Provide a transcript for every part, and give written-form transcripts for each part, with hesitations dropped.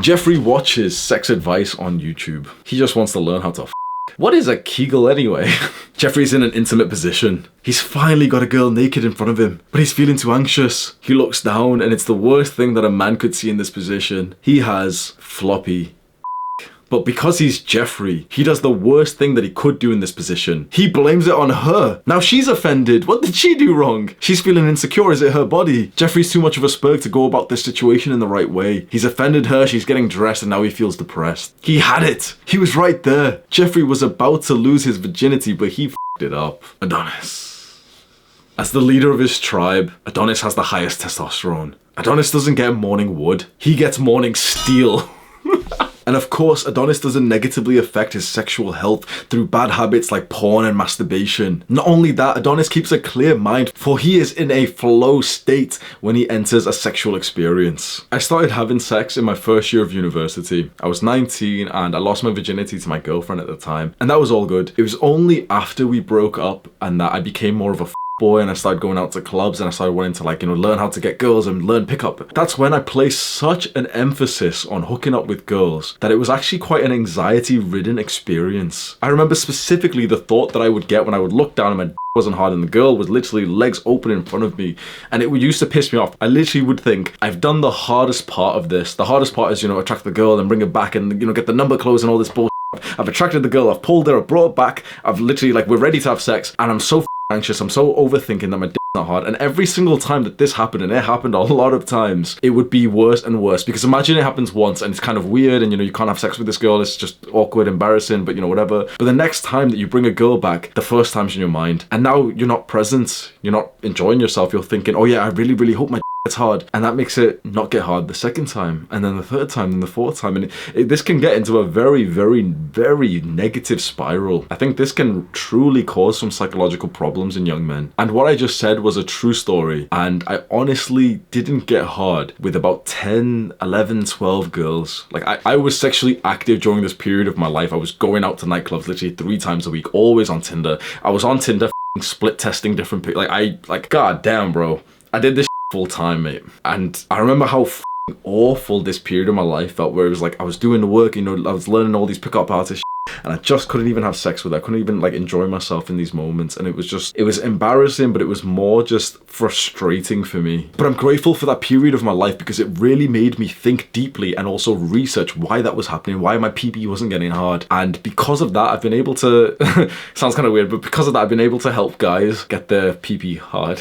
Jeffrey watches sex advice on YouTube. He just wants to learn how to f***. What is a Kegel anyway? Jeffrey's in an intimate position. He's finally got a girl naked in front of him, but he's feeling too anxious. He looks down and it's the worst thing that a man could see in this position. He has floppy. But because he's Jeffrey, he does the worst thing that he could do in this position. He blames it on her. Now she's offended. What did she do wrong? She's feeling insecure. Is it her body? Jeffrey's too much of a spurg to go about this situation in the right way. He's offended her, she's getting dressed, and now he feels depressed. He had it. He was right there. Jeffrey was about to lose his virginity, but he f***ed it up. Adonis. As the leader of his tribe, Adonis has the highest testosterone. Adonis doesn't get morning wood. He gets morning steel. And of course, Adonis doesn't negatively affect his sexual health through bad habits like porn and masturbation. Not only that, Adonis keeps a clear mind, for he is in a flow state when he enters a sexual experience. I started having sex in my first year of university. I was 19 and I lost my virginity to my girlfriend at the time. And that was all good. It was only after we broke up and that I became more of a boy and I started going out to clubs and I started wanting to learn how to get girls and learn pickup. That's when I placed such an emphasis on hooking up with girls that it was actually quite an anxiety-ridden experience. I remember specifically the thought that I would get when I would look down and my wasn't hard and the girl was literally legs open in front of me, and it used to piss me off. I literally would think, I've done the hardest part of this. The hardest part is, attract the girl and bring her back and, get the number closed and all this bullshit. I've attracted the girl, I've pulled her, I've brought her back, I've literally, we're ready to have sex, and I'm so anxious, I'm so overthinking that my dick's not hard. And every single time that this happened, and it happened a lot of times, it would be worse and worse. Because imagine it happens once and it's kind of weird and you can't have sex with this girl, it's just awkward, embarrassing, but whatever. But the next time that you bring a girl back, the first time's in your mind. And now you're not present, you're not enjoying yourself, you're thinking, oh yeah, I really, really hope my it's hard, and that makes it not get hard the second time, and then the third time, and the fourth time, and this can get into a very, very, very negative spiral. I think this can truly cause some psychological problems in young men. And what I just said was a true story, and I honestly didn't get hard with about 10, 11, 12 girls. I was sexually active during this period of my life. I was going out to nightclubs literally 3 times a week, always on Tinder. I was on Tinder split testing different people. God damn, bro. I did this full time, mate. And I remember how awful this period of my life felt, where it was I was doing the work, I was learning all these pickup artists and I just couldn't even have sex with her. I couldn't even enjoy myself in these moments, and it was embarrassing, but it was more just frustrating for me. But I'm grateful for that period of my life because it really made me think deeply and also research why that was happening, why my PP wasn't getting hard. And because of that, I've been able to sounds kind of weird, but because of that, I've been able to help guys get their PP hard.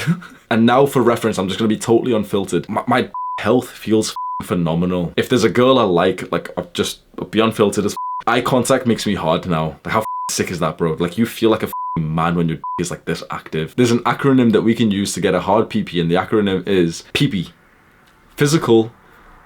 And now for reference, I'm just going to be totally unfiltered. My health feels phenomenal. If there's a girl I like I'll be unfiltered as eye contact makes me hard now. How sick is that, bro? You feel like a man when your is this active. There's an acronym that we can use to get a hard PP, and the acronym is PP. Physical,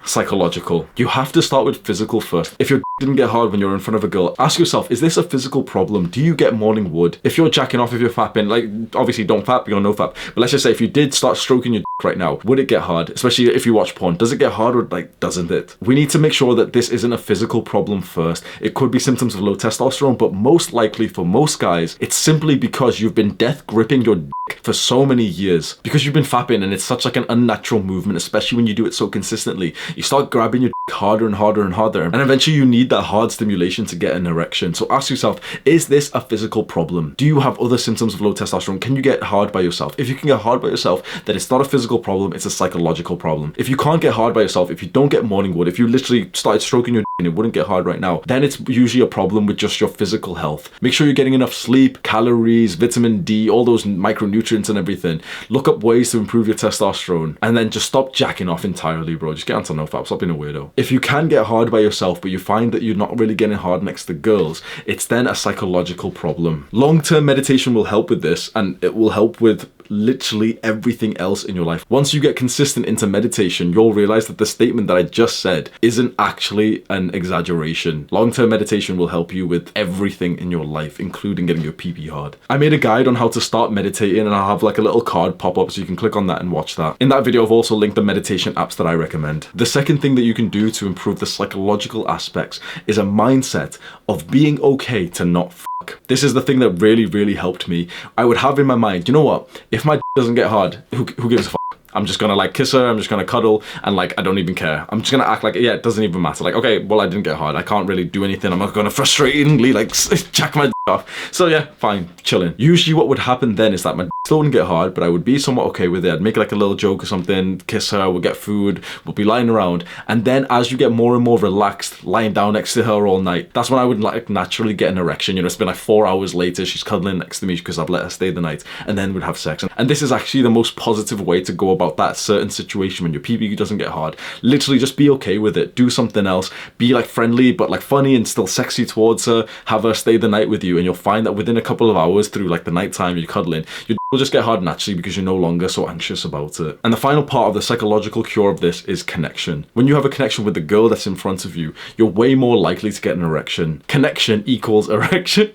psychological. You have to start with physical first. If your didn't get hard when you're in front of a girl, ask yourself, is this a physical problem? Do you get morning wood? If you're jacking off, if you're fapping, obviously don't fap, you're no fap. But let's just say if you did start stroking your right now, would it get hard? Especially if you watch porn. Does it get hard or doesn't it? We need to make sure that this isn't a physical problem first. It could be symptoms of low testosterone, but most likely for most guys, it's simply because you've been death gripping your for so many years. Because you've been fapping and it's such an unnatural movement, especially when you do it so consistently. You start grabbing your harder and harder and harder, and eventually you need that hard stimulation to get an erection. So ask yourself, is this a physical problem? Do you have other symptoms of low testosterone? Can you get hard by yourself? If you can get hard by yourself, then it's not a physical problem, it's a psychological problem. If you can't get hard by yourself, if you don't get morning wood, if you literally started stroking your and it wouldn't get hard right now, then it's usually a problem with just your physical health. Make sure you're getting enough sleep, calories, vitamin D, all those micronutrients and everything. Look up ways to improve your testosterone, and then just stop jacking off entirely, bro. Just get onto nofap, stop being a weirdo. If you can get hard by yourself, but you find that you're not really getting hard next to girls, it's then a psychological problem. Long-term meditation will help with this, and it will help with literally everything else in your life. Once you get consistent into meditation, you'll realize that the statement that I just said isn't actually an exaggeration. Long-term meditation will help you with everything in your life, including getting your PP hard. I made a guide on how to start meditating, and I'll have a little card pop up so you can click on that and watch that. In that video, I've also linked the meditation apps that I recommend. The second thing that you can do to improve the psychological aspects is a mindset of being okay to not fuck. This is the thing that really, really helped me. I would have in my mind, you know what? If my doesn't get hard, who gives a fuck? I'm just gonna like kiss her, I'm just gonna cuddle, and like I don't even care. I'm just gonna act like, yeah, it doesn't even matter. Like, okay, well, I didn't get hard, I can't really do anything, I'm not gonna frustratingly like jack my off. So yeah, fine, chilling. Usually what would happen then is that my still wouldn't get hard, but I would be somewhat okay with it. I'd make like a little joke or something, kiss her, we'll get food, we'll be lying around, and then as you get more and more relaxed, lying down next to her all night, that's when I would like naturally get an erection. You know, it's been like 4 hours later, she's cuddling next to me because I've let her stay the night, and then we'd have sex. And this is actually the most positive way to go about that certain situation when your PB doesn't get hard. Literally just be okay with it, do something else, be like friendly but like funny and still sexy towards her, have her stay the night with you, and you'll find that within a couple of hours through like the nighttime you're cuddling, your will just get hard naturally because you're no longer so anxious about it. And the final part of the psychological cure of this is connection. When you have a connection with the girl that's in front of you, you're way more likely to get an erection. Connection equals erection.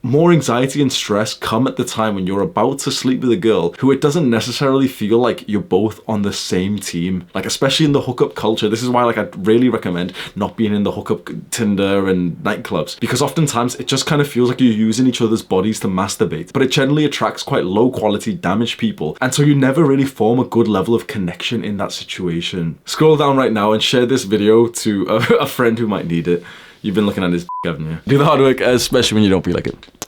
More anxiety and stress come at the time when you're about to sleep with a girl who it doesn't necessarily feel like you're both on the same team. Like, especially in the hookup culture. This is why like I'd really recommend not being in the hookup Tinder and nightclubs, because oftentimes it just kind of feels like you're using each other's bodies to masturbate, but it generally attracts quite low quality damaged people, and so you never really form a good level of connection in that situation. Scroll down right now and share this video to a friend who might need it. You've been looking at his haven't you? Do the hard work, especially when you don't feel like it.